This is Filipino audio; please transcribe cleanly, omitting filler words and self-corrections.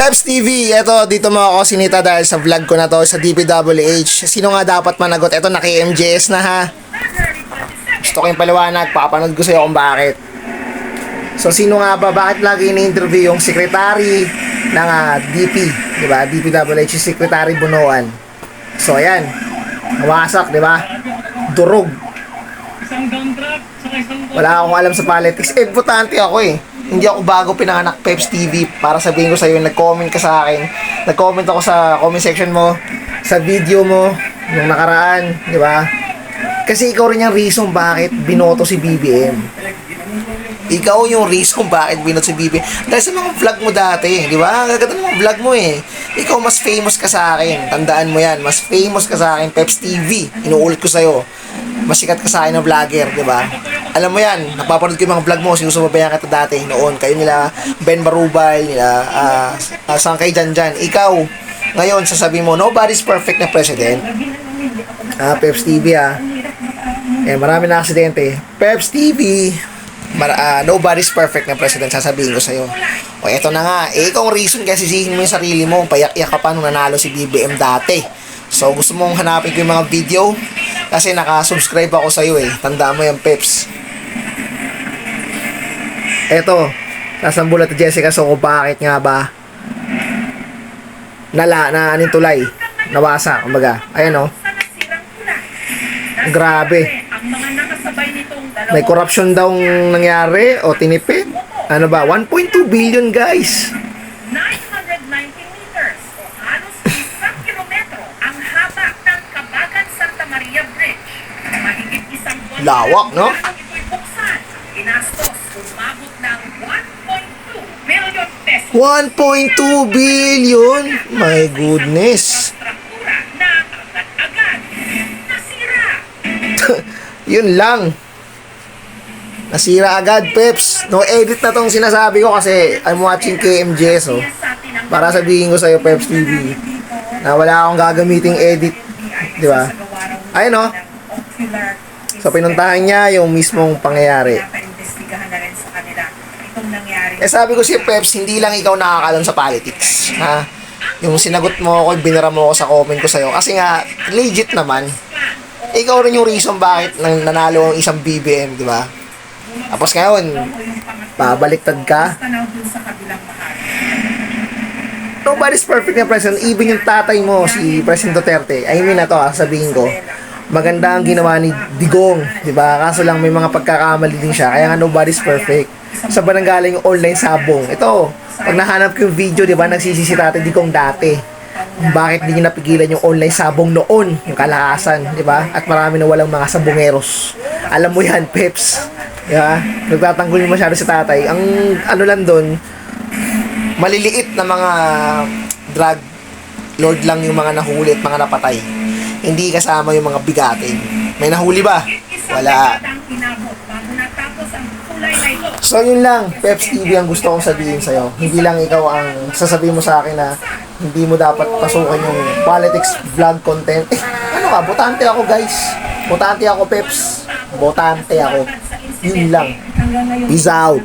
Peps TV, eto dito mo ako sinita dahil sa vlog ko na to sa DPWH. Sino nga dapat managot? Eto naki-MJS na ha. Gusto ko yung paliwanag, papanood ko sa'yo kung bakit. So sino nga ba? Bakit lagi ini-interview yung secretary ng DP, di ba? DPWH, yung Secretary Bunuan. So ayan, nawasak, di ba? Durog. Wala akong alam sa politics. Butante ako eh. Hindi ako bago pinanganak, Peps TV, para sabihin ko sa iyo, nag-comment ka sa akin. Nag-comment ako sa comment section mo, sa video mo, yung nakaraan, di ba? Kasi ikaw rin yung reason bakit binoto si BBM. Ikaw yung reason bakit binoto si BBM. Dahil sa mga vlog mo dati, di ba? Ang gaganda ng mga vlog mo eh. Ikaw mas famous ka sa akin. Tandaan mo yan. Mas famous ka sa akin, Peps TV. Inuulit ko sa'yo. Mas sikat ka sa akin na vlogger, di ba? Alam mo yan, napapanood ko yung mga vlog mo, sinusubabayan kita dati noon. Kayo nila Ben Barubay, nila Sangkay Janjan. Ikaw, ngayon, sasabihin mo, nobody's perfect na president. Peps TV marami na aksidente. Peps TV, nobody's perfect na president, sasabihin ko sa'yo. O eto na nga, ikaw ang reason kaya sisihin mo yung sarili mo, payak-yak ka pa nung nanalo si BBM dati. So gusto mong hanapin ko yung mga video, kasi naka-subscribe ako sa'yo eh. Tandaan mo yung Peps. Eto, sasambulat ni Jessica Soco, bakit nga ba tulay, nawasa, kumbaga. Ayan o. Grabe. May corruption daw nangyari o tinipid. Ano ba? 1.2 billion guys. 990 meters o halos 1 kilometro ang haba ng Kabagan Santa Maria Bridge. Mahigit isang buwan lawak, no? ito'y buksan. Inastos, umabot ng 1.2 billion pesos. 1.2 billion? My goodness. Struktura na agad-agad nasira. Yun lang. Nasira agad, Peps. No edit na tong sinasabi ko kasi I'm watching KMJS, oh. Para sabihin ko sa'yo, Peps TV, na wala akong gagamiting edit. Di ba? Ayun, oh. So, pinuntahan niya yung mismong pangyayari. Sabi ko si Peps, hindi lang ikaw nakakalam sa politics. Ha? Yung sinagot mo ako, binara mo ako sa comment ko sa'yo. Kasi nga, legit naman. Ikaw rin yung reason bakit nanalo ang isang BBM, di ba? Tapos ngayon, pabaliktad ka. Nobody's perfect na president. Even yung tatay mo, si President Duterte. I mean na to, sabihin ko. Maganda ang ginawa ni Digong, di ba? Kaso lang may mga pagkakamali din siya. Kaya nga nobody's perfect. Sa ba nanggaling yung online sabong? Ito, pag nahanap ko yung video, di ba? Nagsisisi Tatay Digong dati. Bakit di niya napigilan yung online sabong noon, yung kalakasan, di ba? At marami na walang mga sabongeros. Alam mo yan, Peps. Yeah, nagtatanggol yung masyado si tatay. Ang ano lang doon, maliliit na mga drug lord lang yung mga nahuli at mga napatay. Hindi kasama yung mga bigatin. May nahuli ba? Wala. So yun lang, Peps TV, ang gusto kong sabihin sa'yo. Hindi lang ikaw ang sasabihin mo sa akin na hindi mo dapat pasukan yung politics vlog content. Ano ka, botante ako guys. Botante ako, Peps. Botante ako. Yun lang. Peace out.